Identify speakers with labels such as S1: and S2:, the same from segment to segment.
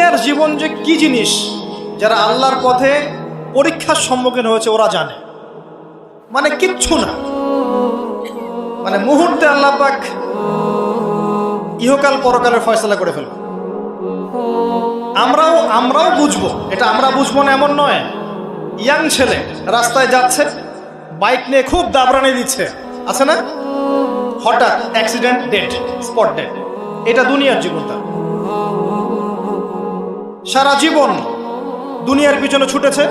S1: দুনিয়ার জীবন যে কি জিনিস যারা আল্লাহর পথে পরীক্ষার সম্মুখীন হয়েছে ওরা জানে। মানে কিচ্ছু না, মানে মুহূর্তে আল্লাহ পাক ইহকাল পরকালের ফয়সালা করে ফেলবে। আমরাও বুঝবো, এটা আমরা বুঝবো না এমন নয়। ইয়াং ছেলে রাস্তায় যাচ্ছে, বাইক নিয়ে খুব দাবরানি দিচ্ছে, আছে না, হঠাৎ অ্যাক্সিডেন্ট, ডেড, স্পট ডেড। এটা দুনিয়ার জীবনটা। সারা জীবন দুনিয়ার পিছনে ছুটেছে,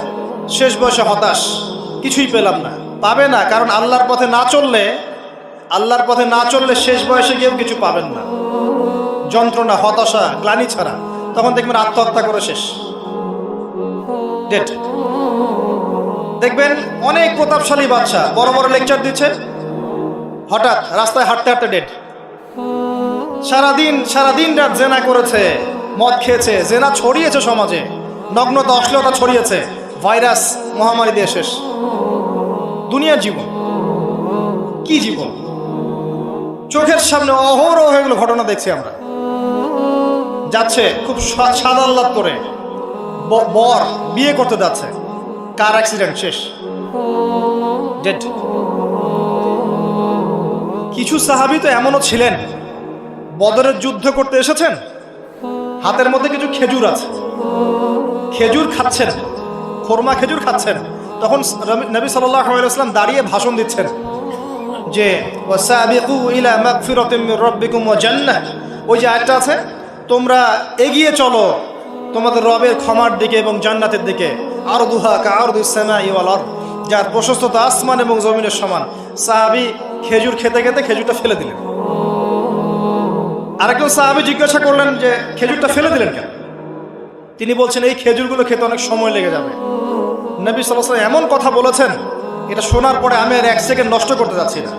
S1: শেষ বয়সে হতাশ, কিছুই পেলাম না। পাবে না, কারণ আল্লাহর পথে না চললে শেষ বয়সে গিয়েও কিছু পাবেন না। যন্ত্রণা, হতাশা, গ্লানি ছাড়া। তখন দেখবেন আত্মহত্যা করে শেষ, ডেড। দেখবেন অনেক প্রতাপশালী বাচ্চা বড় বড় লেকচার দিচ্ছে, হঠাৎ রাস্তায় হাঁটতে হাঁটতে ডেড। সারাদিন রাত জেনা করেছে, মদ খেয়েছে, জেনা ছড়িয়েছে সমাজে, নগ্নতা, অশ্লীলতা ছড়িয়েছে, ভাইরাস মহামারী দিয়ে শেষ। দুনিয়ার জীবন কি জীবন! চোখের সামনে অহরহ এগুলো ঘটনা দেখছি আমরা। যাচ্ছে খুব সাদা আহ্লাদ করে, বর বিয়ে করতে যাচ্ছে, কার অ্যাক্সিডেন্ট, শেষ, ডেড। কিছু সাহাবী তো এমনও ছিলেন, বদরের যুদ্ধ করতে এসেছেন, হাতের মধ্যে কিছু খেজুর আছে, খেজুর খাচ্ছেন, খোরমা খেজুর খাচ্ছেন। তখন নবী সাল্লাল্লাহু আলাইহি ওয়াসাল্লাম দাঁড়িয়ে ভাষণ দিচ্ছেন যে ওয়াসাবিকু ইলা মাগফিরাতিন মির রাব্বিকুম ওয়া জান্নাহ। ওই যে আয়াতটা আছে, তোমরা এগিয়ে চলো তোমাদের রবের ক্ষমার দিকে এবং জান্নাতের দিকে। আরদুহা কাআরদিস সামাই ওয়াল আরদ, যার প্রশস্ততা আসমান এবং জমিনের সমান। সাহাবী খেজুর খেতে খেতে খেজুরটা ফেলে দিলেন। আরেকজন সাহাবী জিজ্ঞাসা করলেন যে খেজুরটা ফেলে দিলেন কেন? তিনি বলছেন এই খেজুরগুলো খেতে অনেক সময় লেগে যাবে। নবী সাল্লাল্লাহু আলাইহি ওয়াসাল্লাম এমন কথা বলেছেন, এটা শোনার পরে আমি আর এক সেকেন্ড নষ্ট করতে যাচ্ছি না।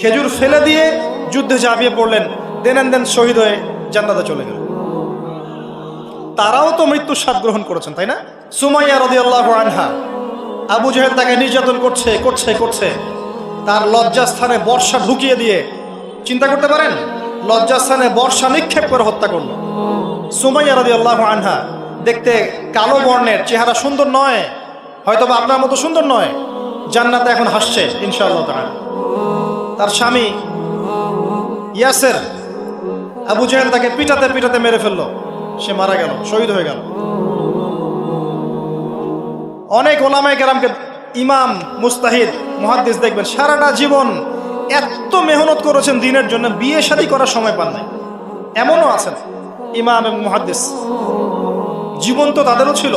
S1: খেজুর ফেলে দিয়ে যুদ্ধে ঝাঁপিয়ে পড়লেন, দেন শহীদ হয়ে জান্নাতে চলে গেলেন। তারাও তো মৃত্যুর স্বাদ গ্রহণ করেছেন, তাই না? সুমাইয়া রাদিয়াল্লাহু আনহা, আবু জাহেল তাকে নির্যাতন করছে, তার লজ্জাস্থানে বর্ষা ঢুকিয়ে দিয়ে, চিন্তা করতে পারেন, লজ্জাস্থানে বর্ষা নিক্ষেপ করে হত্যা করলো। সুমাইয়া রাদিয়াল্লাহু আনহা দেখতে কালো বর্ণের, চেহারা সুন্দর নয়, হয়তো বা আপনার মতো সুন্দর নয়, জান্নাতে এখন হাসছে ইনশাআল্লাহ তাআলা। তার স্বামী ইয়াসের, আবু জাহেল তাকে পিটাতে মেরে ফেললো, সে মারা গেল, শহীদ হয়ে গেল। অনেক ওলামায়ে কেরামকে, ইমাম, মুস্তাহিদ, মুহাদ্দিস দেখবেন সারাটা জীবন এত মেহনত করেছেন দ্বীনের জন্য, বিয়ে শাদী করার সময় পান নাই। এমনও আছেন ইমাম এবং মুহাদ্দিস, জীবন তো তাদেরও ছিল।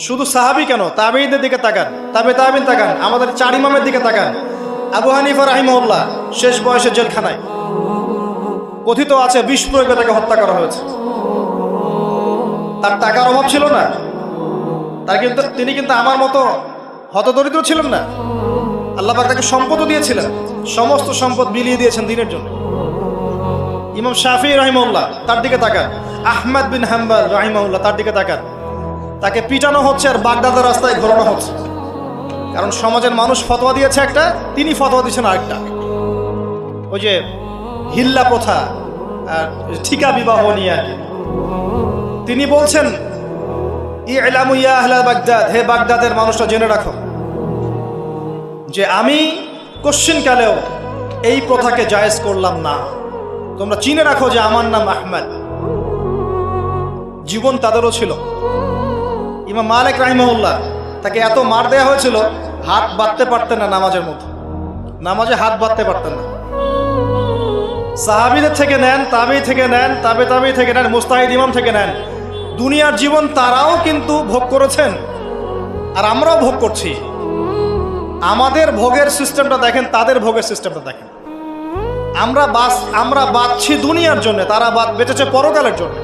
S1: শুধু সাহাবী কেন, তাবেঈনদের দিকে তাকান, তাবেঈন তাকান, আমাদের 4 ইমামের দিকে তাকান। আবু হানিফা রাহিমাহুল্লাহ শেষ বয়সে জেলখানায়, কথিত আছে বিষ প্রয়োগে তাকে হত্যা করা হয়েছে। তার টাকার অভাব ছিল না, তিনি কিন্তু আমার মতো হতদরিদ্র ছিলেন না। আল্লাহ পাক তাকে সম্পদও দিয়েছিলেন, সমস্ত সম্পদ বিলিয়ে দিয়েছেন দ্বীনের জন্য। ইমাম শাফিঈ রাহিমাহুল্লাহ, তার দিকে তাকান। আহমদ বিন হাম্বল রাহিমাহুল্লাহ, তার দিকে তাকান। তাকে পিটানো হচ্ছে আর বাগদাদের রাস্তায় ঘোরানো হচ্ছে, কারণ সমাজের মানুষ ফতোয়া দিয়েছে একটা, তিনি ফতোয়া দিচ্ছেন আরেকটা। ওই যে হিল্লা প্রথা আর ঠিকা বিবাহ নিয়ে আর কি। তিনি বলছেন, ইলামু ইয়া আহলা বাগদাদ, হে বাগদাদের মানুষরা জেনে রাখো যে আমি কোশ্চিনকালেও এই প্রথাকে জায়েজ করলাম না। তোমরা চিনে রাখো যে আমার নাম আহমদ। জীবন তাদেরও ছিল। ইমাম মালিক রাহিমাহুল্লাহ, তাকে এত মার দেওয়া হয়েছিল, হাত বাঁধতে পারতেন না নামাজের মধ্যে, নামাজে হাত বাঁধতে পারতেন না। সাহাবীদের থেকে নেন, তাবেঈ থেকে নেন, তাবেঈ থেকে নেন, মুস্তাহিদ ইমাম থেকে নেন, দুনিয়ার জীবন তারাও কিন্তু ভোগ করেছেন, আর আমরাও ভোগ করছি। আমাদের ভোগের সিস্টেমটা দেখেন, তাদের ভোগের সিস্টেমটা দেখেন। আমরা বাঁচছি দুনিয়ার জন্য, তারা বেঁচেছে পরকালের জন্য।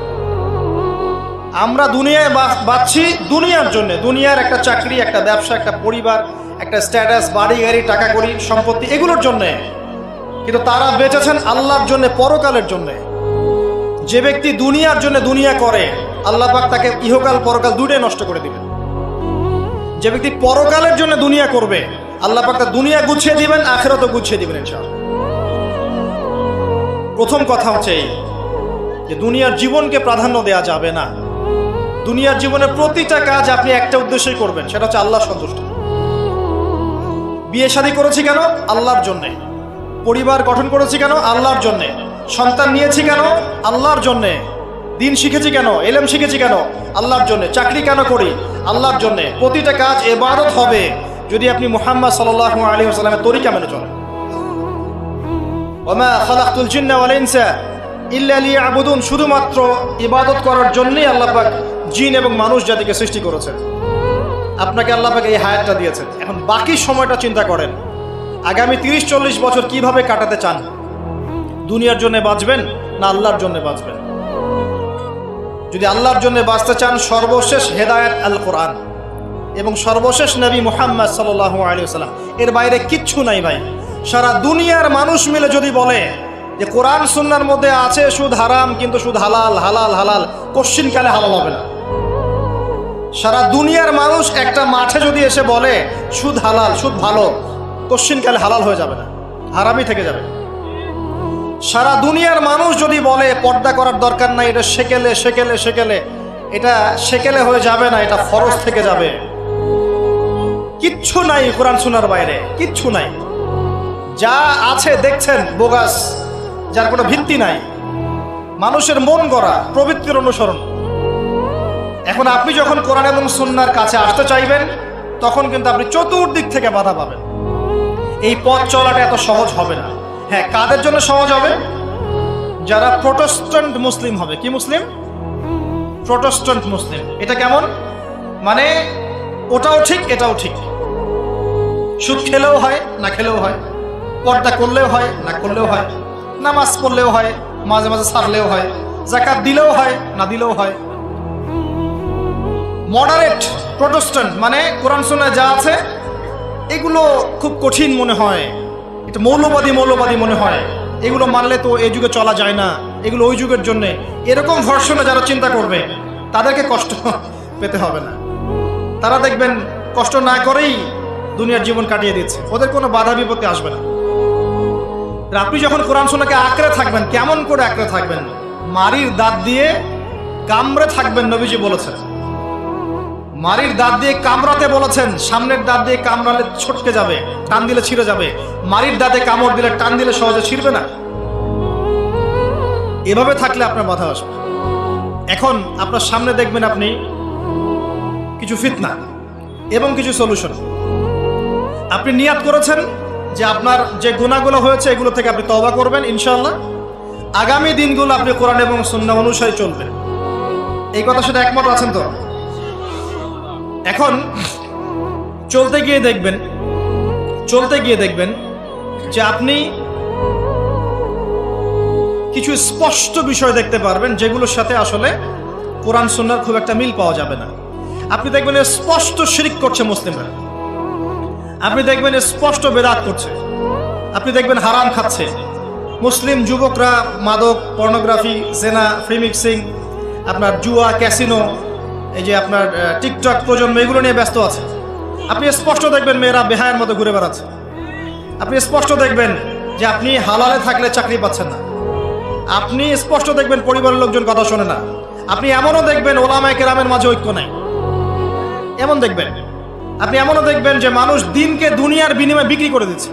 S1: আমরা দুনিয়ায় বাঁচছি দুনিয়ার জন্য, দুনিয়ার একটা চাকরি, একটা ব্যবসা, একটা পরিবার, একটা স্ট্যাটাস, বাড়ি গাড়ি, টাকা কড়ি, সম্পত্তি, এগুলোর জন্য। কিন্তু তারা বেঁচেছেন আল্লাহর জন্য, পরকালের জন্য। যে ব্যক্তি দুনিয়ার জন্য দুনিয়া করে, আল্লাহ পাক তাকে ইহকাল পরকাল দুটোই নষ্ট করে দিবেন। যে ব্যক্তি পরকালের জন্য দুনিয়া করবে, আল্লাহ পাক তার দুনিয়া গুছিয়ে দিবেন, আখিরাতও গুছিয়ে দিবেন ইনশাআল্লাহ। প্রথম কথা হচ্ছে এই যে দুনিয়ার জীবনকে প্রাধান্য দেওয়া যাবে না। দুনিয়ার জীবনের প্রতিটা কাজ আপনি একটা উদ্দেশ্যই করবেন, সেটা হচ্ছে আল্লাহর সন্তুষ্টি। বিয়ে শাদী করেছি কেন? আল্লাহর জন্যে। পরিবার গঠন করেছি কেন? আল্লাহর জন্যে। সন্তান নিয়েছি কেন? আল্লাহর জন্যে। দিন শিখেছি কেন? ইলম শিখেছি কেন? আল্লাহর জন্যে। চাকরি কেন করি? আল্লাহর জন্যে। প্রতিটা কাজ ইবাদত হবে যদি আপনি মুহাম্মদ সাল্লাল্লাহু আলাইহি ওয়াসাল্লামের তরিকা মেনে চলেন। ওয়া মা খালাকতুল জিন্না ওয়াল ইনসা ইল্লা লিয়াবুদুন, শুধুমাত্র ইবাদত করার জন্যই আল্লাহ পাক জিন এবং মানুষ জাতিকে সৃষ্টি করেছেন। আপনাকে আল্লাহ পাক এই হায়াতটা দিয়েছেন। এখন বাকি সময়টা চিন্তা করেন, আগামী 30-40 বছর কিভাবে কাটাতে চান? দুনিয়ার জন্য বাঁচবেন না আল্লাহর জন্য বাঁচবেন? যদি আল্লাহর জন্য বাঁচতে চান, সর্বশেষ হেদায়েত আল কোরআন এবং সর্বশেষ নবী মুহাম্মদ সাল্লাল্লাহু আলাইহি ওয়াসাল্লাম, এর বাইরে কিচ্ছু নাই ভাই। সারা দুনিয়ার মানুষ মিলে যদি বলে যে কোরআন সুন্নাহর মধ্যে আছে সুদ হারাম, কিন্তু সুদ হালাল হালাল হালাল, কোশ্চিনকালে হালাল হবে না। সারা দুনিয়ার মানুষ একটা মাঠে যদি এসে বলে সুদ হালাল সুদ ভালো, কোশ্চিনকালে হালাল হয়ে যাবে না, হারামই থেকে যাবে। সারা দুনিয়ার মানুষ যদি বলে পর্দা করার দরকার নাই, এটা সেকেলে সেকেলে সেকেলে, এটা সেকেলে হয়ে যাবে না, এটা ফরজ থেকে যাবে। কিচ্ছু নাই কোরআন সুন্নাহর বাইরে, কিচ্ছু নাই। যা আছে দেখছেন বোগাস, যার কোনো ভিত্তি নাই, মানুষের মন গড়া প্রবৃত্তির অনুসরণ। এখন আপনি যখন কোরআন এবং সুন্নাহর কাছে আসতে চাইবেন, তখন কিন্তু আপনি চতুর্দিক থেকে বাধা পাবেন। এই পথ চলাটা এত সহজ হবে না। হ্যাঁ, কাদের জন্য সহজ হবে? যারা প্রোটেস্ট্যান্ট মুসলিম হবে। কি মুসলিম? প্রোটেস্ট্যান্ট মুসলিম। এটা কেমন? মানে ওটাও ঠিক এটাও ঠিক, সুদ খেলেও হয় না খেলেও হয়, পর্দা করলেও হয় না করলেও হয়, নামাজ পড়লেও হয়, মাঝে মাঝে ছাড়লেও হয়, যাকাত দিলেও হয় না দিলেও হয়। মডারেট প্রোটেস্ট্যান্ট মানে কোরআন সুন্নাহয় যা আছে এগুলো খুব কঠিন মনে হয়, এটা মৌলবাদী মৌলবাদী মনে হয়, এগুলো মানলে তো এই যুগে চলা যায় না, এগুলো ওই যুগের জন্যে। এরকম ভার্সনে যারা চিন্তা করবে তাদেরকে কষ্ট পেতে হবে না। তারা দেখবেন কষ্ট না করেই দুনিয়ার জীবন কাটিয়ে দিচ্ছে, ওদের কোনো বাধা বিপত্তি আসবে না। আপনি যখন কোরআন সুন্নাহকে আঁকড়ে থাকবেন, কেমন করে আঁকড়ে থাকবেন? মারির দাঁত দিয়ে কামড়ে থাকবেন, নবীজি বলেছেন। মারির দাঁত দিয়ে কামড়াতে বলেছেন, সামনের দাঁত দিয়ে কামড়ালে ছটকে যাবে, টান দিলে ছিঁড়ে যাবে। মারির দাঁতে কামড় দিলে টান দিলে সহজে ছিঁড়বে না। এভাবে থাকলে আপনার বাধা আসবে। এখন আপনার সামনে দেখবেন আপনি কিছু ফিতনা এবং কিছু সলিউশন। আপনি নিয়াত করেছেন যে আপনার যে গুনাহগুলো হয়েছে এগুলো থেকে আপনি তওবা করবেন ইনশাআল্লাহ। আগামী দিনগুলো আপনি কোরআন এবং সুন্নাহ অনুসারে চলবেন। এই কথার সাথে একমত আছেন তো? এখন চলতে গিয়ে দেখবেন যে আপনি কিছু স্পষ্ট বিষয় দেখতে পারবেন যেগুলোর সাথে আসলে কোরআন সুন্নাহর খুব একটা মিল পাওয়া যাবে না। আপনি দেখবেন স্পষ্ট শিরক করছে মুসলিমরা, আপনি দেখবেন স্পষ্ট বেদাত করছে, আপনি দেখবেন হারাম খাচ্ছে। মুসলিম যুবকরা মাদক, পর্নোগ্রাফি, জেনা, ফ্রি মিক্সিং, আপনার জুয়া, ক্যাসিনো, এই যে আপনার টিকটক প্রজন্ম, এগুলো নিয়ে ব্যস্ত আছে। আপনি স্পষ্ট দেখবেন মেয়েরা বেহায়ের মতো ঘুরে বেড়াচ্ছে। আপনি স্পষ্ট দেখবেন যে আপনি হালালে থাকলে চাকরি পাচ্ছেন না। আপনি স্পষ্ট দেখবেন পরিবারের লোকজন কথা শোনে না। আপনি এমনও দেখবেন ওলামায়ে কেরামের মাঝে ঐক্য নাই, এমন দেখবেন। আপনি এমনও দেখবেন যে মানুষ দিনকে দুনিয়ার বিনিময়ে বিক্রি করে দিচ্ছে।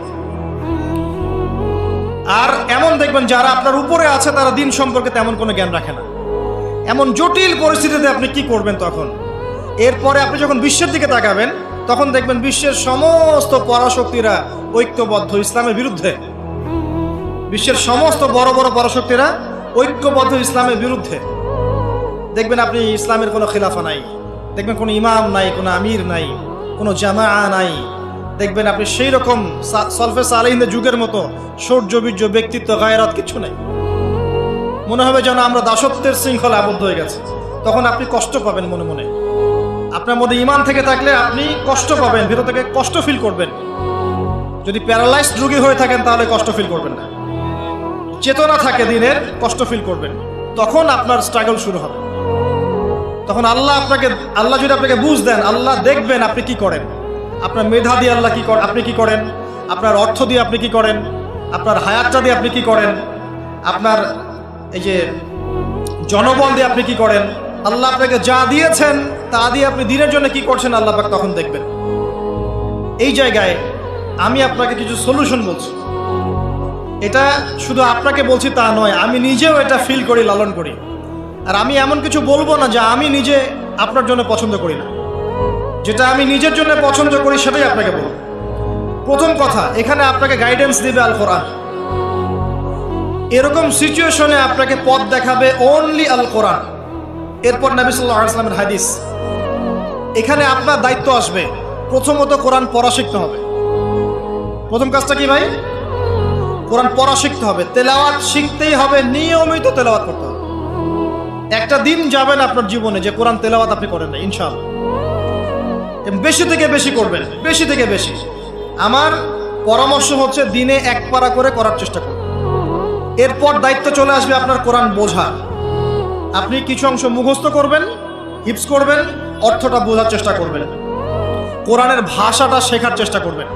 S1: আর এমন দেখবেন যারা আপনার উপরে আছে তারা দিন সম্পর্কে তেমন কোনো জ্ঞান রাখে না। এমন জটিল পরিস্থিতিতে আপনি কি করবেন তখন? এরপরে আপনি যখন বিশ্বের দিকে তাকাবেন তখন দেখবেন বিশ্বের সমস্ত পরাশক্তিরা ঐক্যবদ্ধ ইসলামের বিরুদ্ধে। বিশ্বের সমস্ত বড় বড় পরাশক্তিরা ঐক্যবদ্ধ ইসলামের বিরুদ্ধে। দেখবেন আপনি ইসলামের কোনো খিলাফা নাই, দেখবেন কোনো ইমাম নাই, কোনো আমির নাই, কোনো জামাআ নাই। দেখবেন আপনি সেই রকম সলফে সালেহিনদের যুগের মতো শৌর্য বীর্য, ব্যক্তিত্ব, গায়রাত কিচ্ছু নাই। মনে হবে যেন আমরা দাসত্বের শৃঙ্খলা আবদ্ধ হয়ে গেছে। তখন আপনি কষ্ট পাবেন মনে মনে। আপনার মধ্যে ঈমান থেকে থাকলে আপনি কষ্ট পাবেন, ভিতর থেকে কষ্ট ফিল করবেন। যদি প্যারালাইজড রোগী হয়ে থাকেন তাহলে কষ্ট ফিল করবেন না। চেতনা থাকে দিনের, কষ্ট ফিল করবেন। তখন আপনার স্ট্রাগল শুরু হবে। তখন আল্লাহ যদি আপনাকে বুঝ দেন, আল্লাহ দেখবেন আপনি কি করেন। আপনার মেধা দিয়ে আল্লাহ কি করেন, আপনি কি করেন, আপনার অর্থ দিয়ে আপনি কি করেন, আপনার হায়াতটা দিয়ে আপনি কি করেন, আপনার এই যে জনবল দিয়ে আপনি কি করেন, আল্লাহ আপনাকে যা দিয়েছেন তা দিয়ে আপনি দিনের জন্য কি করছেন আল্লাহ পাক তখন দেখবেন। এই জায়গায় আমি আপনাকে কিছু সলিউশন বলছি। এটা শুধু আপনাকে বলছি তা নয়, আমি নিজেও এটা ফিল করি, লালন করি। আর আমি এমন কিছু বলবো না যা আমি নিজে আপনার জন্য পছন্দ করি না। যেটা আমি নিজের জন্য পছন্দ করি সেটাই আপনাকে বলবো। প্রথম কথা, এখানে আপনাকে গাইডেন্স দিবে আল কোরআন। এরকম সিচুয়েশনে আপনাকে পথ দেখাবে অনলি আল কোরআন। এরপর নবী সাল্লাল্লাহু আলাইহি ওয়াসাল্লামের হাদিস। এখানে আপনার দায়িত্ব আসবে প্রথমত কোরআন পড়া শিখতে হবে। প্রথম কাজটা কি ভাই? কোরআন পড়া শিখতে হবে, তেলাওয়াত শিখতেই হবে, নিয়মিত তেলাওয়াত করতে হবে। একটা দিন যাবে না আপনার জীবনে যে কোরআন তেলাওয়াত আপনি করেন না, ইনশাআল্লাহ। বেশি থেকে বেশি করবেন, বেশি থেকে বেশি। আমার পরামর্শ হচ্ছে দিনে এক পারা করে করার চেষ্টা করুন। এরপর দায়িত্ব চলে আসবে আপনার কোরআন বোঝা। আপনি কিছু অংশ মুখস্থ করবেন, হিফজ করবেন, অর্থটা বোঝার চেষ্টা করবেন, কোরআনের ভাষাটা শেখার চেষ্টা করবেন।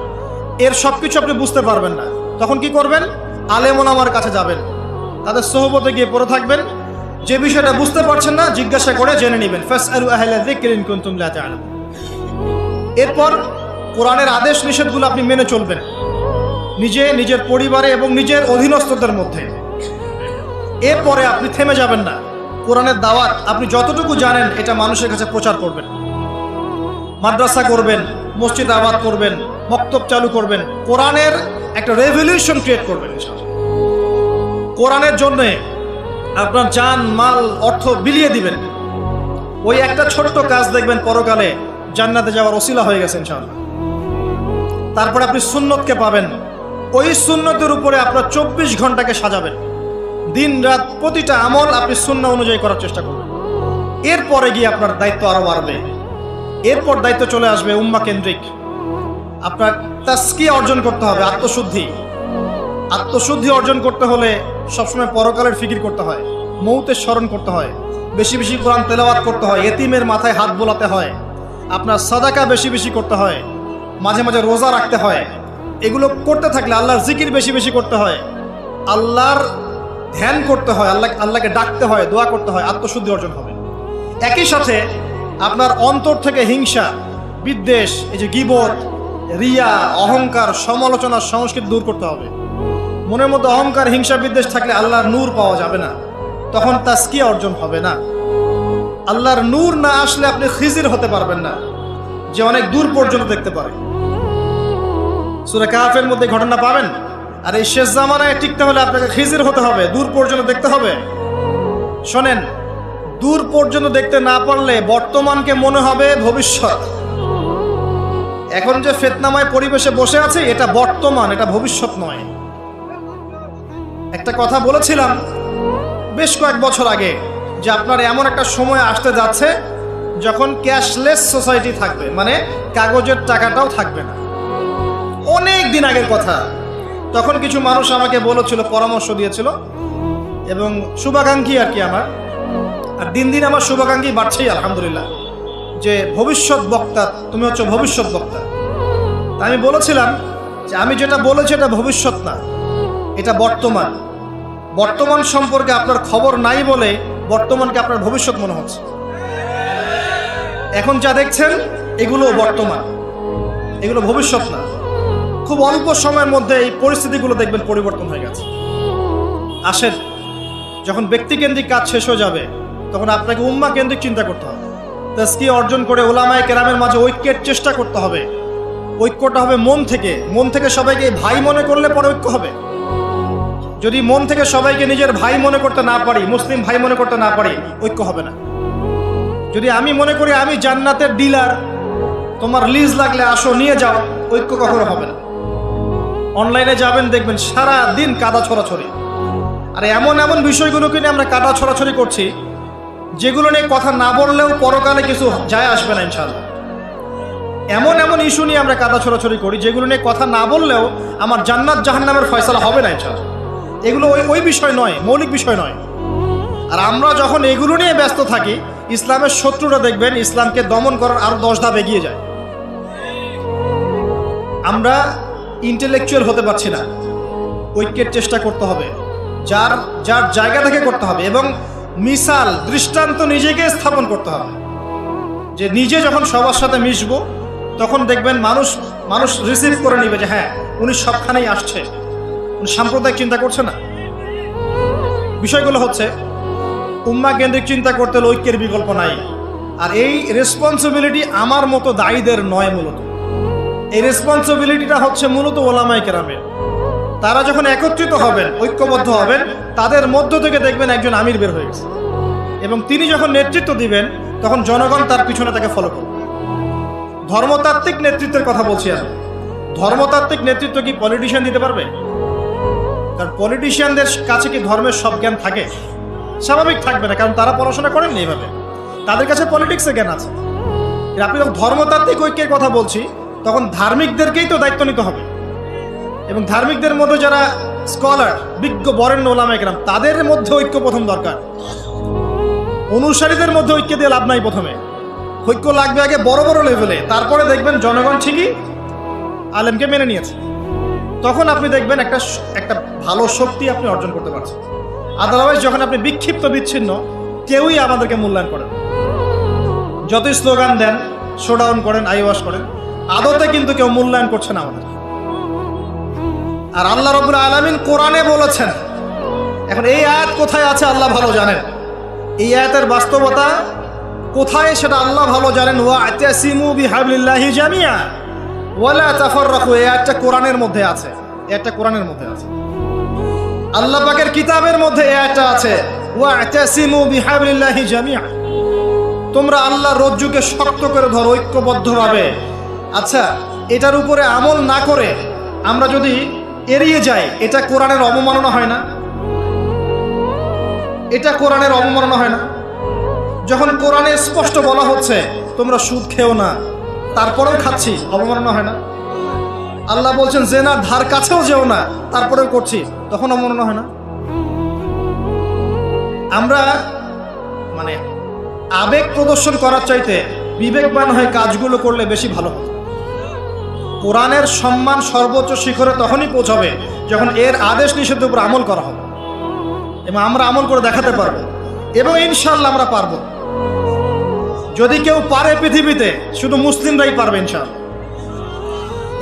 S1: এর সব কিছু আপনি বুঝতে পারবেন না, তখন কি করবেন? আলেম ওলামার কাছে যাবেন, তাদের সোহবতে গিয়ে পড়ে থাকবেন। যে বিষয়টা বুঝতে পারছেন না জিজ্ঞাসা করে জেনে নেবেন। ফাসআলু আহলা যিকরি ইন কুনতুম লা তা'লামুন। এরপর কোরআনের আদেশ নিষেধগুলো আপনি মেনে চলবেন, নিজে, নিজের পরিবারে এবং নিজের অধীনস্থদের মধ্যে। এরপরে আপনি থেমে যাবেন না। কোরআনের দাওয়াত আপনি যতটুকু জানেন এটা মানুষের কাছে প্রচার করবেন। মাদ্রাসা করবেন, মসজিদ আবাদ করবেন, মক্তব চালু করবেন, কোরআনের একটা রেভলিউশন ক্রিয়েট করবেন। কোরআনের জন্যে আপনার জান মাল অর্থ বিলিয়ে দিবেন। ওই একটা ছোট্ট কাজ দেখবেন পরকালে জান্নাতে যাওয়ার ওসিলা হয়ে গেছে ইনশাআল্লাহ। তারপরে আপনি সুন্নতকে পাবেন। ওই সুন্নতের উপরে আপনার 24 ঘন্টাকে সাজাবেন। দিন রাত প্রতিটা আমল আপনি সুন্নাহ অনুযায়ী করার চেষ্টা করবেন। এরপরে গিয়ে আপনার দায়িত্ব আরো বাড়বে। এরপর দায়িত্ব চলে আসবে উম্মাহ কেন্দ্রিক। আপনার তাসকিয়া অর্জন করতে হবে, আত্মশুদ্ধি। আত্মশুদ্ধি অর্জন করতে হলে সবসময় পরকালের ফিকির করতে হয়, মৌতের স্মরণ করতে হয়, বেশি বেশি কোরআন তেলাওয়াত করতে হয়, এতিমের মাথায় হাত বোলাতে হয়, আপনার সাদাকা বেশি বেশি করতে হয়, মাঝে মাঝে রোজা রাখতে হয়। এগুলো করতে থাকলে আল্লাহর জিকির বেশি বেশি করতে হয়, আল্লাহর ধ্যান করতে হয়, আল্লাহকে ডাকতে হয়, দোয়া করতে হয়, আত্মশুদ্ধি অর্জন হবে। একই সাথে আপনার অন্তর থেকে হিংসা, বিদ্বেষ, এই যে গীবত, রিয়া, অহংকার, সমালোচনা, সংস্কৃতি দূর করতে হবে। মনের মধ্যে অহংকার, হিংসা, বিদ্বেষ থাকলে আল্লাহর নূর পাওয়া যাবে না, তখন তাসকিয়া অর্জন হবে না। আল্লাহর নূর না আসলে আপনি খিজির হতে পারবেন না, যে অনেক দূর পর্যন্ত দেখতে পারে। সূরা কাহফের মধ্যে ঘটনা পাবেন। আর এই শেষ জামানায় টিকতে হলে আপনাকে খিজির হতে হবে, দূর পর্যন্ত দেখতে হবে। শোনেন, দূর পর্যন্ত দেখতে না পারলে বর্তমানকে মনে হবে ভবিষ্যৎ। এখন যে ফিতনাময় পরিবেশে বসে আছে এটা বর্তমান, এটা ভবিষ্যৎ নয়। একটা কথা বলেছিলাম বেশ কয়েক বছর আগে যে আপনার এমন একটা সময় আসতে যাচ্ছে যখন ক্যাশলেস সোসাইটি থাকবে, মানে কাগজের টাকাটাও থাকবে না। অনেক দিন আগের কথা। তখন কিছু মানুষ আমাকে বলেছিল, পরামর্শ দিয়েছিল এবং শুভাকাঙ্ক্ষী আর কি আমার। আর দিন দিন আমার শুভাকাঙ্ক্ষী বাড়ছেই আলহামদুলিল্লাহ, যে ভবিষ্যৎ বক্তা, তুমি হচ্ছে ভবিষ্যৎ বক্তা। আমি বলেছিলাম যে আমি যেটা বলেছি এটা ভবিষ্যৎ না, এটা বর্তমান। বর্তমান সম্পর্কে আপনার খবর নাই বলে বর্তমানকে আপনার ভবিষ্যৎ মনে হচ্ছে। এখন যা দেখছেন এগুলো বর্তমান, এগুলো ভবিষ্যৎ না। খুব অল্প সময়ের মধ্যে এই পরিস্থিতিগুলো দেখবেন পরিবর্তন হয়ে গেছে। আসেন, যখন ব্যক্তিকেন্দ্রিক কাজ শেষ হয়ে যাবে তখন আপনাকে উম্মাহ কেন্দ্রিক চিন্তা করতে হবে। তাসকিয়া অর্জন করে উলামায়ে কেরামের মাঝে ঐক্যের চেষ্টা করতে হবে। ঐক্যটা হবে মন থেকে। মন থেকে সবাইকে ভাই মনে করলে পরে ঐক্য হবে। যদি মন থেকে সবাইকে নিজের ভাই মনে করতে না পারি, মুসলিম ভাই মনে করতে না পারি, ঐক্য হবে না। যদি আমি মনে করি আমি জান্নাতের ডিলার, তোমার লিজ লাগলে আসো নিয়ে যাও, ঐক্য কখনো হবে না। অনলাইনে যাবেন দেখবেন সারা দিন কাদা ছড়াছড়ি। আর এমন এমন বিষয়গুলোকে নিয়ে আমরা কাদা ছড়াছড়ি করছি যেগুলো নিয়ে কথা না বললেও পরকালে কিছু যায় আসবে না ইনশাআল্লাহ। এমন এমন ইস্যু নিয়ে আমরা কাদা ছড়াছড়ি করি যেগুলো নিয়ে কথা না বললেও আমার জান্নাত জাহান্নামের ফয়সালা হবে না ইনশাআল্লাহ। এগুলো ওই বিষয় নয়, মৌলিক বিষয় নয়। আর আমরা যখন এগুলো নিয়ে ব্যস্ত থাকি, ইসলামের শত্রুরা দেখবেন ইসলামকে দমন করার আরো 10 ধাপ এগিয়ে যায়। আমরা ইন্টেলেকচুয়াল হতে পারছি না। ঐক্যের চেষ্টা করতে হবে, যার যার জায়গা থেকে করতে হবে। এবং মিসাল দৃষ্টান্ত নিজেকে স্থাপন করতে হবে, যে নিজে যখন সবার সাথে মিশবো তখন দেখবেন মানুষ রিসিভ করে নিবে যে হ্যাঁ উনি সবখানেই আসছে, উনি সাম্প্রদায়িক চিন্তা করছে না। বিষয়গুলো হচ্ছে উম্মাহ কেন্দ্রিক চিন্তা করতে হলে ঐক্যের বিকল্প নাই। আর এই রেসপন্সিবিলিটি আমার মতো দায়ীদের নয়, মূলত এই রেসপন্সিবিলিটিটা হচ্ছে মূলত ওলামায়ে কেরামের। তারা যখন একত্রিত হবেন, ঐক্যবদ্ধ হবেন, তাদের মধ্য থেকে দেখবেন একজন আমির বের হয়ে গেছে, এবং তিনি যখন নেতৃত্ব দিবেন তখন জনগণ তার পিছনে তাকে ফলো করবে। ধর্মতাত্ত্বিক নেতৃত্বের কথা বলছি আমি। ধর্মতাত্ত্বিক নেতৃত্ব কি পলিটিশিয়ান দিতে পারবে? কারণ পলিটিশিয়ানদের কাছে কি ধর্মের সব জ্ঞান থাকে? স্বাভাবিক থাকবে না, কারণ তারা পড়াশোনা করেননি এইভাবে, তাদের কাছে পলিটিক্সের জ্ঞান আছে। আপনি যখন ধর্মতাত্ত্বিক ঐক্যের কথা বলছি তখন ধার্মিকদেরকেই তো দায়িত্ব নিতে হবে, এবং ধার্মিকদের মধ্যে যারা স্কলার, বিজ্ঞ বরেণ্য ওলামায়ে কেরাম, তাদের মধ্যে ঐক্য প্রথম দরকার। অনুসারীদের মধ্যে ঐক্য দিয়ে লাভ নাই। প্রথমে ঐক্য লাগবে আগে বড় বড় লেভেলে, তারপরে দেখবেন জনগণ ঠিকই আলেমকে মেনে নিয়েছে, তখন আপনি দেখবেন একটা ভালো শক্তি আপনি অর্জন করতে পারছেন। আদারওয়াইজ যখন আপনি বিক্ষিপ্ত বিচ্ছিন্ন, কেউই আমাদেরকে মূল্যায়ন করেন, যতই স্লোগান দেন, শোডাউন করেন, আইওয়াশ করেন, আদতে কিন্তু কেউ মূল্যায়ন করছে না আমাদের। আর আল্লাহ রাব্বুল আলামিন কোরআনে বলেছেন, এখন এই আয়াত কোথায় আছে আল্লাহ ভালো জানেন, এই আয়াতের বাস্তবতা কোথায় সেটা আল্লাহ ভালো জানেন। ওয়া'তাসিমু বিহাবলিল্লাহি জামিআ ওয়ালা তাফাররাকু, এই আয়াতটা কোরআনের মধ্যে আছে, এটা কোরআনের মধ্যে আছে, আল্লাহ পাকের কিতাবের মধ্যে এই আয়াতটা আছে, ওয়া'তাসিমু বিহাবলিল্লাহি জামিআ, তোমরা আল্লাহর রজ্জুকে শক্ত করে ধরো ঐক্যবদ্ধভাবে। আচ্ছা, এটার উপরে আমল না করে আমরা যদি এড়িয়ে যাই, এটা কোরআনের অবমাননা হয় না? এটা কোরআনের অবমাননা হয় না? যখন কোরআনে স্পষ্ট বলা হচ্ছে তোমরা সুদ খেও না, তারপরেও খাচ্ছি, অবমাননা হয় না? আল্লাহ বলছেন জেনার ধার কাছেও যেও না, তারপরেও করছি, তখন অবমাননা হয় না? আমরা মানে আবেগ প্রদর্শন করার চাইতে বিবেকবান হয়ে কাজগুলো করলে বেশি ভালো হবে। কোরআনের সম্মান সর্বোচ্চ শিখরে তখনই পৌঁছাবে যখন এর আদেশ নিষেধের উপর আমল করা হবে, এবং আমরা আমল করে দেখাতে পারবো, এবং ইনশাআল্লাহ আমরা পারবো। যদি কেউ পারে পৃথিবীতে, শুধু মুসলিমরাই পারবে ইনশাআল্লাহ।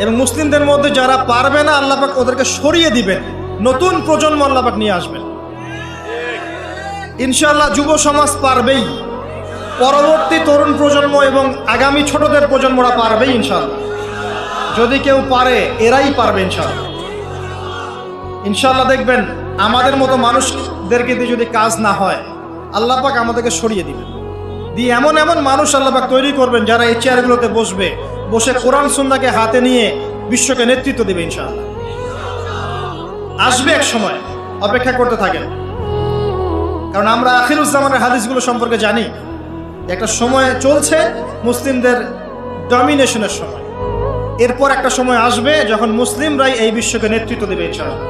S1: এবং মুসলিমদের মধ্যে যারা পারবে না, আল্লাহ পাক ওদেরকে সরিয়ে দিবেন, নতুন প্রজন্ম আল্লাহ পাক নিয়ে আসবেন ইনশাআল্লাহ। যুব সমাজ পারবেই, পরবর্তী তরুণ প্রজন্ম এবং আগামী ছোটদের প্রজন্মরা পারবেই ইনশাআল্লাহ। যদি কেউ পারে, এরাই পারবে ইনশাআল্লাহ। ইনশাআল্লাহ দেখবেন আমাদের মতো মানুষদেরকে দিয়ে যদি কাজ না হয়, আল্লাহ পাক আমাদেরকে সরিয়ে দিবেন, দিয়ে এমন এমন মানুষ আল্লাহ পাক তৈরি করবেন যারা এই চেয়ারগুলোতে বসে কোরআন সুন্নাহকে হাতে নিয়ে বিশ্বকে নেতৃত্ব দেবে ইনশাআল্লাহ। আসবে এক সময়, অপেক্ষা করতে থাকেন, কারণ আমরা আখিরুজ্জামানের হাদিসগুলো সম্পর্কে জানি। একটা সময় চলছে মুসলিমদের ডমিনেশনের সময়, এরপর একটা সময় আসবে যখন মুসলিমরাই এই বিশ্বকে নেতৃত্ব দেবে ইনশাআল্লাহ।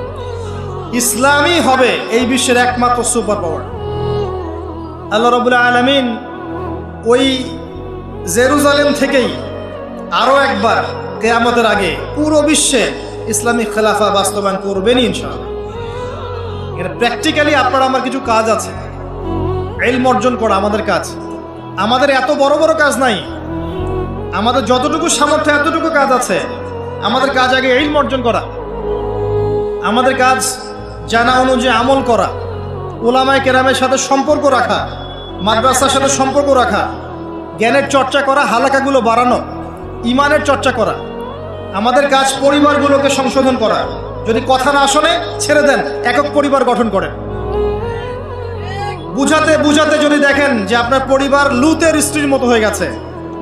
S1: ইসলামই হবে এই বিশ্বের একমাত্র সুপার পাওয়ার। আল্লাহ রাব্বুল আলামিন ওই জেরুজালেম থেকেই আরও একবার কিয়ামতের আগে পুরো বিশ্বে ইসলামিক খেলাফা বাস্তবায়ন করবেনই ইনশাআল্লাহ। এটা প্র্যাকটিক্যালি আপনার আমার কিছু কাজ আছে, ইলম অর্জন করা আমাদের কাজ। আমাদের এত বড় বড় কাজ নাই, আমাদের যতটুকু সামর্থ্য এতটুকু কাজ আছে। আমাদের কাজ আগে ইলম অর্জন করা, আমাদের কাজ জানা অনুযায়ী আমল করা, উলামায়ে কেরামের সাথে সম্পর্ক রাখা, মাদ্রাসার সাথে সম্পর্ক রাখা, জ্ঞানের চর্চা করা, হালাকাগুলো বাড়ানো, ইমানের চর্চা করা। আমাদের কাজ পরিবারগুলোকে সংশোধন করা। যদি কথা না শোনে ছেড়ে দেন, একক পরিবার গঠন করেন। বুঝাতে বুঝাতে যদি দেখেন যে আপনার পরিবার লূতের স্ত্রীর মতো হয়ে গেছে,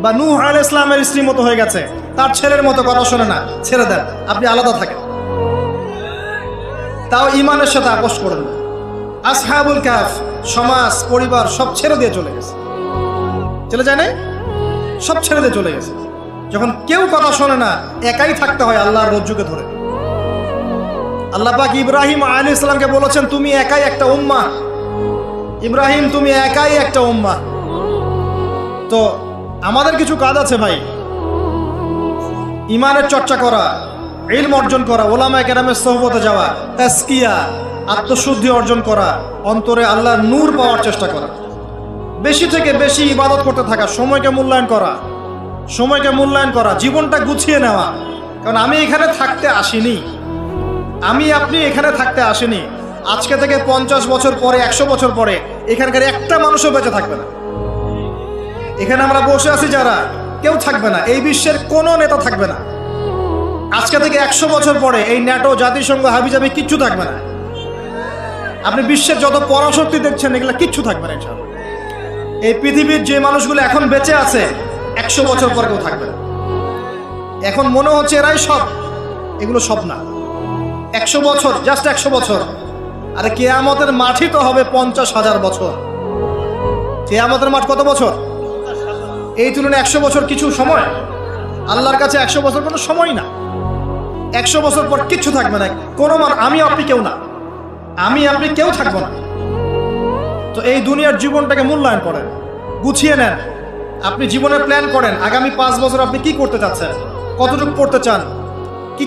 S1: বা নূহ আলাইহিস সালামের স্ত্রীর মতো হয়ে গেছে, তার ছেলের মতো কথা শোনে না, ছেড়ে দেন, আপনি আলাদা থাকেন। তাও ইমানের সাথে আপোষ করেন। আসহাবুল কাহফ সমাজ, পরিবার সব ছেড়ে দিয়ে চলে গেছে, চলে যায় না? সব ছেড়ে দিয়ে চলে গেছে। যখন কেউ কথা শোনে না, একাই থাকতে হয় আল্লাহর রজ্জুকে ধরে। আল্লাহ পাক ইব্রাহিম আলাইহিস সালামকে বলেছেন, তুমি একাই একটা উম্মাহ। ইব্রাহিম, তুমি একাই একটা উম্মাহ। তো আমাদের কিছু কাজ আছে ভাই, ইমানের চর্চা করা, ইলম অর্জন করা, ওলামায়ে কেরামের সোহবতে যাওয়া, তাজকিয়া, আত্মশুদ্ধি অর্জন করা, অন্তরে আল্লাহর নূর পাওয়ার চেষ্টা করা, বেশি থেকে বেশি ইবাদত করতে থাকা, সময়কে মূল্যায়ন করা, জীবনটা গুছিয়ে নেওয়া। কারণ আমি এখানে থাকতে আসিনি, আপনি এখানে থাকতে আসেনি। আজকে থেকে 50 বছর পরে, 100 বছর পরে এখানকার একটা মানুষও বেঁচে থাকবে না। এখানে আমরা বসে আছি যারা, কেউ থাকবে না, এই বিশ্বের কোনো নেতা থাকবে না। আজকে থেকে 100 বছর পরে এই ন্যাটো, জাতিসংঘ, হাবিজাবি কিচ্ছু থাকবে না। আপনি বিশ্বের যত পরাশক্তি দেখছেন এগুলো কিচ্ছু থাকবে না ইনশাআল্লাহ। এই পৃথিবীর যে মানুষগুলো এখন বেঁচে আছে 100 বছর পর কেউ থাকবে না। এখন মনে হচ্ছে এরাই সব, এগুলো সব না। 100 বছর, জাস্ট 100 বছর। আরে কিয়ামতের মাঠই তো হবে 50,000 বছর। কিয়ামতের মাঠ কত বছর? এই তুলনায় 100 বছর কিছু সময়? আল্লাহর কাছে 100 বছর কোনো সময় না। 100 বছর পর কিচ্ছু থাকবে না, কোনো আমি আপনি কেউ না, আপনি কেউ থাকবো না। তো এই দুনিয়ার জীবনটাকে মূল্যায়ন করেন, গুছিয়ে নেন। আপনি জীবনের প্ল্যান করেন, আগামী 5 বছর আপনি কি করতে চাচ্ছেন, কতটুকু পড়তে চান,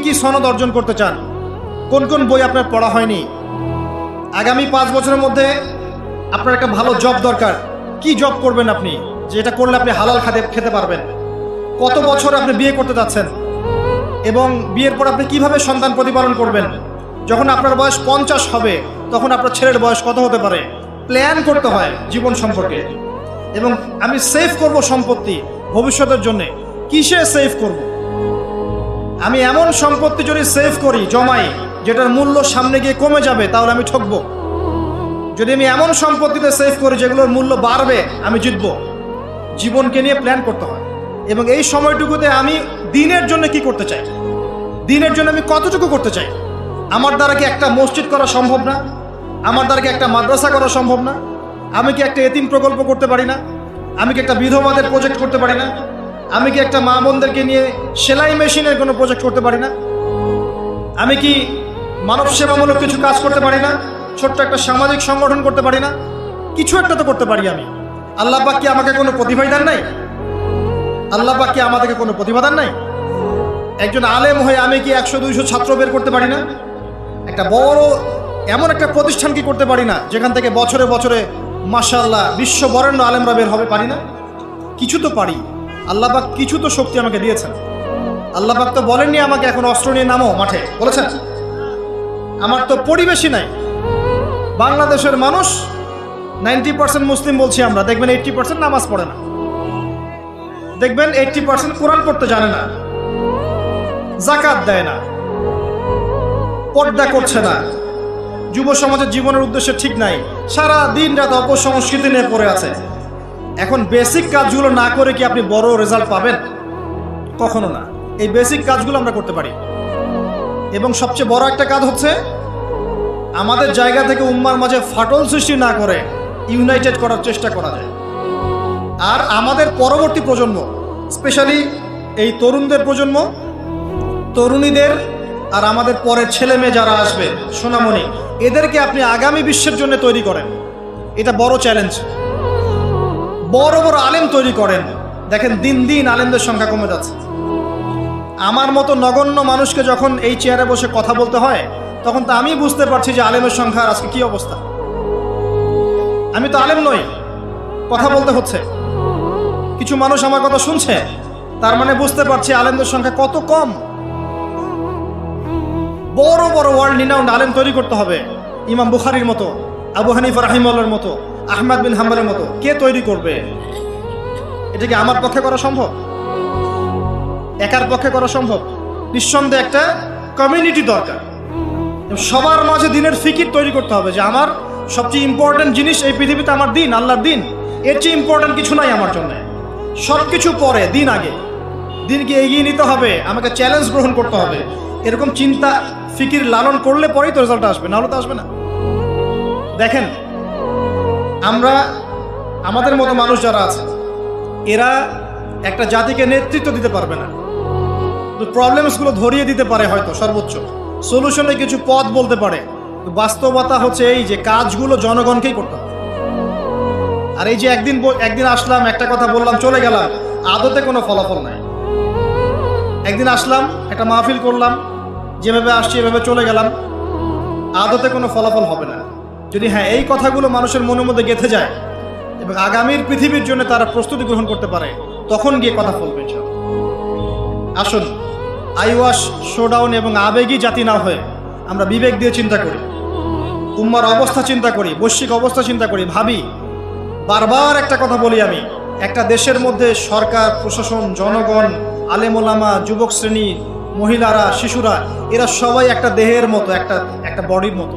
S1: কি সনদ অর্জন করতে চান, কোন কোন বই আপনার পড়া হয়নি। আগামী 5 বছরের মধ্যে আপনার একটা ভালো জব দরকার, কি জব করবেন আপনি, যেটা করলে আপনি হালাল খেতে পারবেন। কত বছর আপনি বিয়ে করতে যাচ্ছেন এবং বিয়ের পর আপনি কিভাবে সন্তান প্রতিপালন করবেন। যখন আপনার বয়স 50 হবে তখন আপনার ছেলের বয়স কত হতে পারে, প্ল্যান করতে হয় জীবন সম্পর্কে। এবং আমি সেভ করব সম্পত্তি ভবিষ্যতের জন্যে, কিসে সেভ করব? আমি এমন সম্পত্তি যদি সেভ করি, জমাই, যেটার মূল্য সামনে গিয়ে কমে যাবে, তাহলে আমি ঠকবো। যদি আমি এমন সম্পত্তিতে সেভ করি যেগুলোর মূল্য বাড়বে, আমি জিতবো। জীবনকে নিয়ে প্ল্যান করতে হয়। এবং এই সময়টুকুতে আমি দিনের জন্য কি করতে চাই, দিনের জন্য আমি কতটুকু করতে চাই। আমার দ্বারা কি একটা মসজিদ করা সম্ভব না? আমার দ্বারা কি একটা মাদ্রাসা করা সম্ভব না? আমি কি একটা এতিম প্রকল্প করতে পারি না? আমি কি একটা বিধবাদের প্রজেক্ট করতে পারি না? আমি কি একটা মা বোনদেরকে নিয়ে সেলাই মেশিনের কোনো প্রজেক্ট করতে পারি না? আমি কি মানব সেবামূলক কিছু কাজ করতে পারি না? ছোট্ট একটা সামাজিক সংগঠন করতে পারি না? কিছু একটা তো করতে পারি আমি। আল্লাহ পাক কি আমাকে কোনো প্রতিভা দেন নাই? আল্লাহ পাক কি আমাদেরকে কোনো প্রতিভা দেন নাই? একজন আলেম হয়ে আমি কি 100-200 ছাত্র বের করতে পারি না? একটা বড় এমন একটা প্রতিষ্ঠান কি করতে পারি না যেখান থেকে বছরে বছরে মাশাআল্লাহ বিশ্ব বরেণ্য আলেমরা বের হবে? পারি না? কিছু তো পারি। আল্লাহ পাক কিছু তো শক্তি আমাকে দিয়েছেন। আল্লাহ পাক তো বলেননি আমাকে এখন অস্ত্র নিয়ে নামো মাঠে, বলেছেন? আমার তো পরিবেশই নাই। বাংলাদেশের মানুষ 90% মুসলিম বলছি আমরা, দেখবেন 80% নামাজ পড়ে না, দেখবেন 80% কোরআন পড়তে জানে না, যাকাত দেয় না, পর্দা করছে না, যুব সমাজের জীবনের উদ্দেশ্য ঠিক নাই, সারা দিন রাত অপসংস্কৃতি নিয়ে পড়ে আছে। এখন বেসিক কাজগুলো না করে কি আপনি বড় রেজাল্ট পাবেন? কখনো না। এই বেসিক কাজগুলো আমরা করতে পারি। এবং সবচেয়ে বড় একটা কাজ হচ্ছে আমাদের জায়গা থেকে উম্মার মাঝে ফাটল সৃষ্টি না করে ইউনাইটেড করার চেষ্টা করা যায়। আর আমাদের পরবর্তী প্রজন্ম, স্পেশালি এই তরুণদের প্রজন্ম, তরুণীদের আর আমাদের পরের ছেলে মেয়ে যারা আসবে, সোনামণি, এদেরকে আপনি আগামী বিশ্বের জন্য তৈরি করেন। এটা বড় চ্যালেঞ্জ। বড় বড় আলেম তৈরি করেন। দেখেন দিন দিন আলেমদের সংখ্যা কমে যাচ্ছে। আমার মতো নগণ্য মানুষকে যখন এই চেয়ারে বসে কথা বলতে হয়, তখন তো আমি বুঝতে পারছি যে আলেমের সংখ্যার আজকে কি অবস্থা। আমি তো আলেম নই, কথা বলতে হচ্ছে। কিছু মানুষ আমার কথা শুনছে, তার মানে বুঝতে পারছি আলেমদের সংখ্যা কত কম। বড় বড় ওয়ার্ল্ড রিনাউন্ড আলেম তৈরি করতে হবে। ইমাম বুখারীর মতো, আবু হানিফা রাহিমাহুল্লাহর মতো, আহমদ বিন হাম্বলের মতো কে তৈরি করবে? এটা কি আমার পক্ষে করা সম্ভব? একার পক্ষে করা সম্ভব? নিঃসন্দেহে একটা কমিউনিটি দরকার। সবার মাঝে দিনের ফিকির তৈরি করতে হবে যে আমার সবচেয়ে ইম্পর্টেন্ট জিনিস এই পৃথিবীতে আমার দিন, আল্লাহর দিন। এর চেয়ে ইম্পর্টেন্ট কিছু নাই আমার জন্য। সব কিছু পরে, দিন আগে। দিনকে এগিয়ে নিতে হবে, আমাকে চ্যালেঞ্জ গ্রহণ করতে হবে। এরকম চিন্তা ফিকির লালন করলে পরেই তো রেজাল্ট আসবে, নাহলে তো আসবে না। দেখেন, আমরা আমাদের মতো মানুষ যারা আছে, এরা একটা জাতিকে নেতৃত্ব দিতে পারবে না। তো প্রবলেমসগুলো ধরিয়ে দিতে পারে, হয়তো সর্বোচ্চ সলিউশনে কিছু পথ বলতে পারে। বাস্তবতা হচ্ছে এই যে কাজগুলো জনগণকেই করতে হবে। আর এই যে একদিন আসলাম, একটা কথা বললাম, চলে গেলাম, আদতে কোনো ফলাফল নাই। একদিন আসলাম, একটা মাহফিল করলাম, যেভাবে আসছি এভাবে চলে গেলাম, আদতে কোনো ফলাফল হবে না। যদি হ্যাঁ এই কথাগুলো মানুষের মনের মধ্যে গেঁথে যায় এবং আগামীর পৃথিবীর জন্য তারা প্রস্তুতি গ্রহণ করতে পারে, তখন গিয়ে কথা বলবে ইনশাআল্লাহ। আসুন আইওয়াশ, শোডাউন এবং আবেগী জাতি না হয়ে আমরা বিবেক দিয়ে চিন্তা করি, উম্মার অবস্থা চিন্তা করি, বৈশ্বিক অবস্থা চিন্তা করি, ভাবি। বারবার একটা কথা বলি আমি, একটা দেশের মধ্যে সরকার, প্রশাসন, জনগণ, আলেম ওলামা, যুবক শ্রেণী, মহিলারা, শিশুরা, এরা সবাই একটা দেহের মতো, একটা বডির মতো।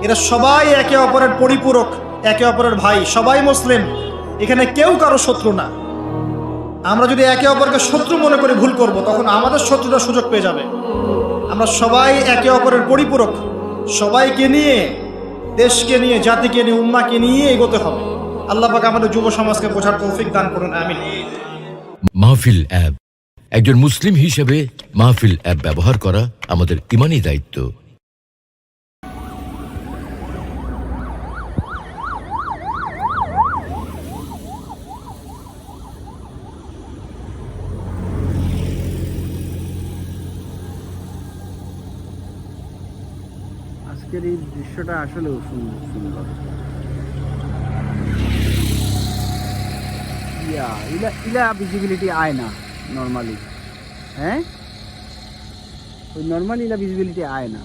S1: এরা সবাই একে অপরের পরিপূরক, একে অপরের ভাই, সবাই মুসলিম। এখানে কেউ কারো শত্রু না। আমরা যদি একে অপরকে শত্রু মনে করে ভুল করব, তখন আমাদের শত্রুরা সুযোগ পেয়ে যাবে। আমরা সবাই একে অপরের পরিপূরক, সবাইকে নিয়ে, দেশকে নিয়ে, জাতিকে নিয়ে, উম্মাকে নিয়ে এগোতে হবে। আল্লাহ পাক আমাদের যুব সমাজকে বোঝার তৌফিক দান করুন, আমিন।
S2: মাহফিল অ্যাপ, একজন মুসলিম হিসেবে মাহফিল অ্যাপ ব্যবহার করা আমাদের ঈমানি দায়িত্ব।
S3: আজকের এই দৃশ্যটা আসলেও সুন্দর। ইলা ভিজিবিলিটি আয় না নর্মালি, হ্যাঁ ওই নর্মালি ইলা ভিজিবিলিটি আয় না।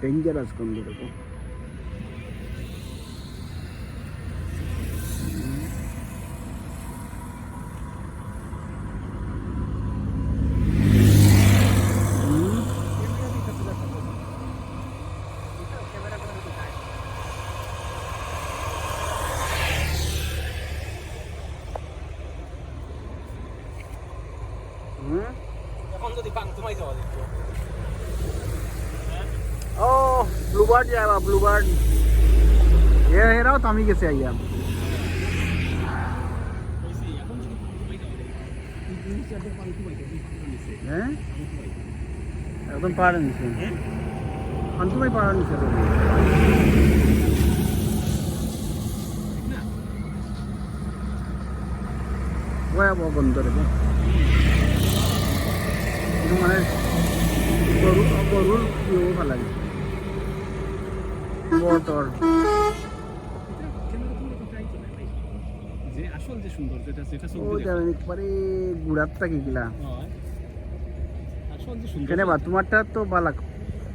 S3: ডেঞ্জারাস কোন রকম।
S4: এখন যদি পাং তোমায় যাওয়া যেত।
S3: ও ব্লুবার্ড যাবা, ব্লুবার্ড এরাও থামি গেছে আইয়া। হ্যাঁ একদম পাড়া নিছে, তোমায় পাড়া নিছে। ভয়াবহ গন্ধ রে, মানে গরুর ইয়েও ভালো লাগে। বটর
S4: যে আসল যে সুন্দর যেটা
S3: ও যাবেন একবারে গুড়ার থাকে গিলা।
S4: আসল যে সুন্দর
S3: কেন বা তোমারটা তো বালা